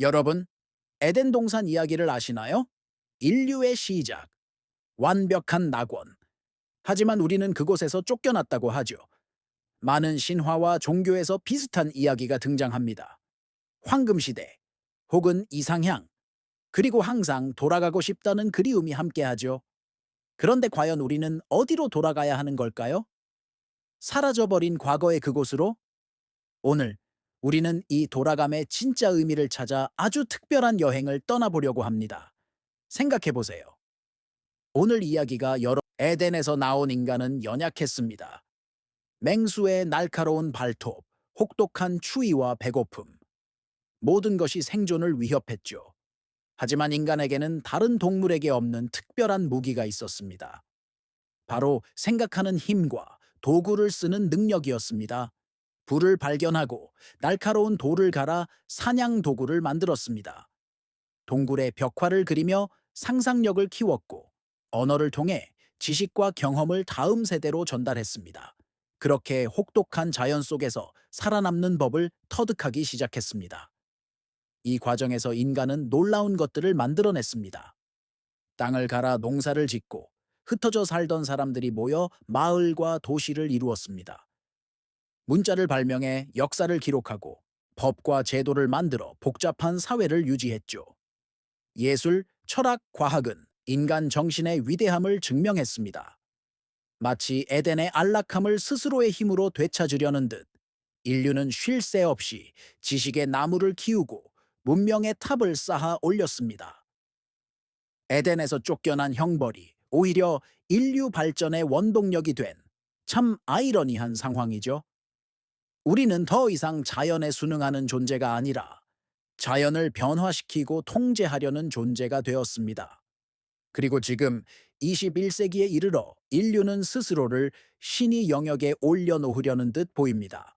여러분, 에덴 동산 이야기를 아시나요? 인류의 시작, 완벽한 낙원. 하지만 우리는 그곳에서 쫓겨났다고 하죠. 많은 신화와 종교에서 비슷한 이야기가 등장합니다. 황금시대, 혹은 이상향, 그리고 항상 돌아가고 싶다는 그리움이 함께하죠. 그런데 과연 우리는 어디로 돌아가야 하는 걸까요? 사라져버린 과거의 그곳으로? 오늘 우리는 이 돌아감의 진짜 의미를 찾아 아주 특별한 여행을 떠나보려고 합니다. 생각해 보세요. 오늘 이야기가 여러 에덴에서 나온 인간은 연약했습니다. 맹수의 날카로운 발톱, 혹독한 추위와 배고픔, 모든 것이 생존을 위협했죠. 하지만 인간에게는 다른 동물에게 없는 특별한 무기가 있었습니다. 바로 생각하는 힘과 도구를 쓰는 능력이었습니다. 불을 발견하고 날카로운 돌을 갈아 사냥 도구를 만들었습니다. 동굴의 벽화를 그리며 상상력을 키웠고 언어를 통해 지식과 경험을 다음 세대로 전달했습니다. 그렇게 혹독한 자연 속에서 살아남는 법을 터득하기 시작했습니다. 이 과정에서 인간은 놀라운 것들을 만들어냈습니다. 땅을 갈아 농사를 짓고 흩어져 살던 사람들이 모여 마을과 도시를 이루었습니다. 문자를 발명해 역사를 기록하고 법과 제도를 만들어 복잡한 사회를 유지했죠. 예술, 철학, 과학은 인간 정신의 위대함을 증명했습니다. 마치 에덴의 안락함을 스스로의 힘으로 되찾으려는 듯 인류는 쉴 새 없이 지식의 나무를 키우고 문명의 탑을 쌓아 올렸습니다. 에덴에서 쫓겨난 형벌이 오히려 인류 발전의 원동력이 된 참 아이러니한 상황이죠. 우리는 더 이상 자연에 순응하는 존재가 아니라 자연을 변화시키고 통제하려는 존재가 되었습니다. 그리고 지금 21세기에 이르러 인류는 스스로를 신의 영역에 올려놓으려는 듯 보입니다.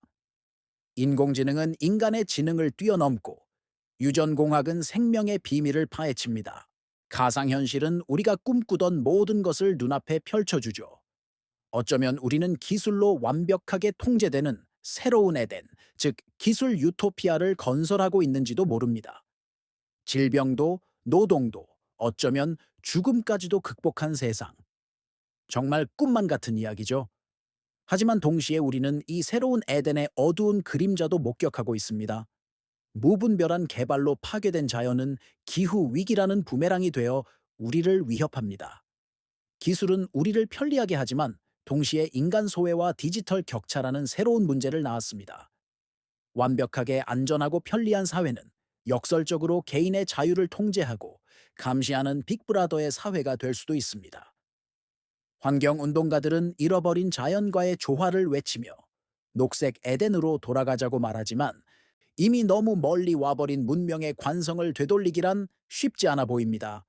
인공지능은 인간의 지능을 뛰어넘고 유전공학은 생명의 비밀을 파헤칩니다. 가상현실은 우리가 꿈꾸던 모든 것을 눈앞에 펼쳐주죠. 어쩌면 우리는 기술로 완벽하게 통제되는 새로운 에덴, 즉 기술 유토피아를 건설하고 있는지도 모릅니다. 질병도, 노동도, 어쩌면 죽음까지도 극복한 세상. 정말 꿈만 같은 이야기죠. 하지만 동시에 우리는 이 새로운 에덴의 어두운 그림자도 목격하고 있습니다. 무분별한 개발로 파괴된 자연은 기후 위기라는 부메랑이 되어 우리를 위협합니다. 기술은 우리를 편리하게 하지만 동시에 인간 소외와 디지털 격차라는 새로운 문제를 낳았습니다. 완벽하게 안전하고 편리한 사회는 역설적으로 개인의 자유를 통제하고 감시하는 빅브라더의 사회가 될 수도 있습니다. 환경운동가들은 잃어버린 자연과의 조화를 외치며 녹색 에덴으로 돌아가자고 말하지만 이미 너무 멀리 와버린 문명의 관성을 되돌리기란 쉽지 않아 보입니다.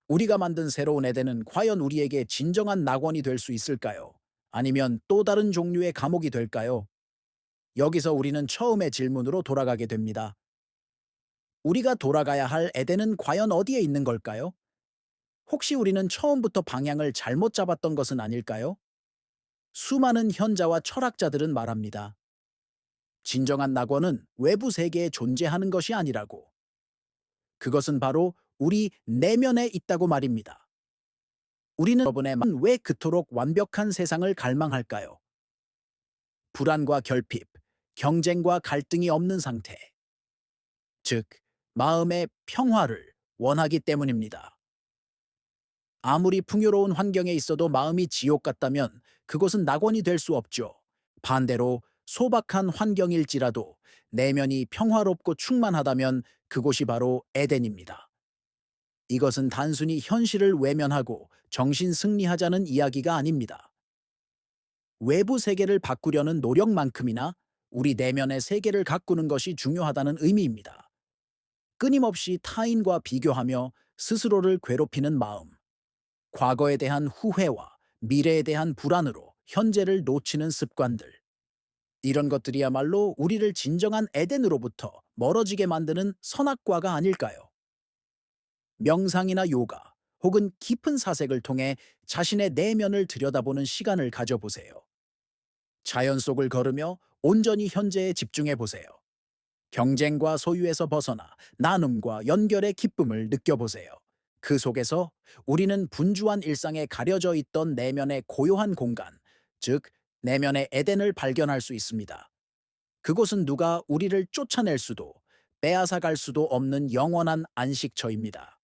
우리가 만든 새로운 에덴은 과연 우리에게 진정한 낙원이 될 수 있을까요? 아니면 또 다른 종류의 감옥이 될까요? 여기서 우리는 처음의 질문으로 돌아가게 됩니다. 우리가 돌아가야 할 에덴은 과연 어디에 있는 걸까요? 혹시 우리는 처음부터 방향을 잘못 잡았던 것은 아닐까요? 수많은 현자와 철학자들은 말합니다. 진정한 낙원은 외부 세계에 존재하는 것이 아니라고. 그것은 바로 우리 내면에 있다고 말입니다. 우리는 여러분의 왜 그토록 완벽한 세상을 갈망할까요? 불안과 결핍, 경쟁과 갈등이 없는 상태, 즉, 마음의 평화를 원하기 때문입니다. 아무리 풍요로운 환경에 있어도 마음이 지옥 같다면 그곳은 낙원이 될 수 없죠. 반대로 소박한 환경일지라도 내면이 평화롭고 충만하다면 그곳이 바로 에덴입니다. 이것은 단순히 현실을 외면하고 정신 승리하자는 이야기가 아닙니다. 외부 세계를 바꾸려는 노력만큼이나 우리 내면의 세계를 가꾸는 것이 중요하다는 의미입니다. 끊임없이 타인과 비교하며 스스로를 괴롭히는 마음, 과거에 대한 후회와 미래에 대한 불안으로 현재를 놓치는 습관들, 이런 것들이야말로 우리를 진정한 에덴으로부터 멀어지게 만드는 선악과가 아닐까요? 명상이나 요가 혹은 깊은 사색을 통해 자신의 내면을 들여다보는 시간을 가져보세요. 자연 속을 걸으며 온전히 현재에 집중해 보세요. 경쟁과 소유에서 벗어나 나눔과 연결의 기쁨을 느껴보세요. 그 속에서 우리는 분주한 일상에 가려져 있던 내면의 고요한 공간, 즉, 내면의 에덴을 발견할 수 있습니다. 그곳은 누가 우리를 쫓아낼 수도, 빼앗아 갈 수도 없는 영원한 안식처입니다.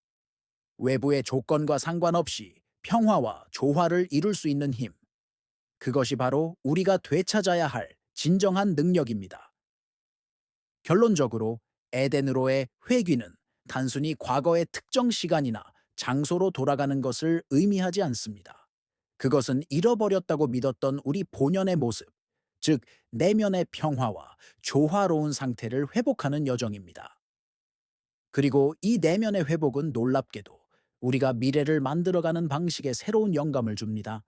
외부의 조건과 상관없이 평화와 조화를 이룰 수 있는 힘, 그것이 바로 우리가 되찾아야 할 진정한 능력입니다. 결론적으로 에덴으로의 회귀는 단순히 과거의 특정 시간이나 장소로 돌아가는 것을 의미하지 않습니다. 그것은 잃어버렸다고 믿었던 우리 본연의 모습, 즉 내면의 평화와 조화로운 상태를 회복하는 여정입니다. 그리고 이 내면의 회복은 놀랍게도 우리가 미래를 만들어가는 방식에 새로운 영감을 줍니다.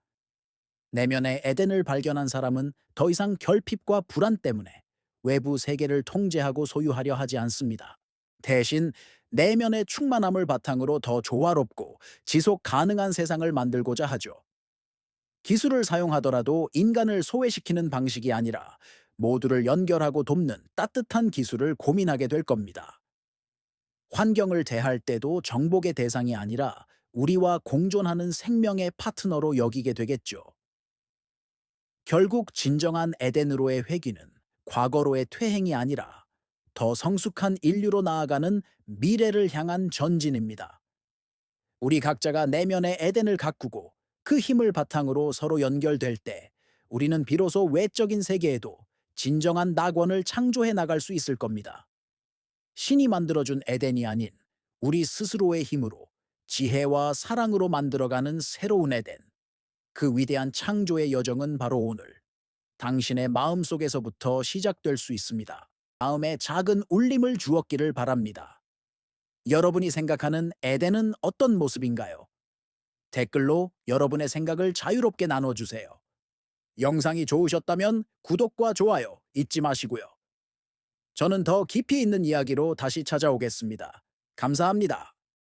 내면의 에덴을 발견한 사람은 더 이상 결핍과 불안 때문에 외부 세계를 통제하고 소유하려 하지 않습니다. 대신 내면의 충만함을 바탕으로 더 조화롭고 지속 가능한 세상을 만들고자 하죠. 기술을 사용하더라도 인간을 소외시키는 방식이 아니라 모두를 연결하고 돕는 따뜻한 기술을 고민하게 될 겁니다. 환경을 대할 때도 정복의 대상이 아니라 우리와 공존하는 생명의 파트너로 여기게 되겠죠. 결국 진정한 에덴으로의 회귀는 과거로의 퇴행이 아니라 더 성숙한 인류로 나아가는 미래를 향한 전진입니다. 우리 각자가 내면의 에덴을 가꾸고 그 힘을 바탕으로 서로 연결될 때 우리는 비로소 외적인 세계에도 진정한 낙원을 창조해 나갈 수 있을 겁니다. 신이 만들어준 에덴이 아닌 우리 스스로의 힘으로 지혜와 사랑으로 만들어가는 새로운 에덴. 그 위대한 창조의 여정은 바로 오늘 당신의 마음속에서부터 시작될 수 있습니다. 마음에 작은 울림을 주었기를 바랍니다. 여러분이 생각하는 에덴은 어떤 모습인가요? 댓글로 여러분의 생각을 자유롭게 나눠주세요. 영상이 좋으셨다면 구독과 좋아요 잊지 마시고요. 저는 더 깊이 있는 이야기로 다시 찾아오겠습니다. 감사합니다.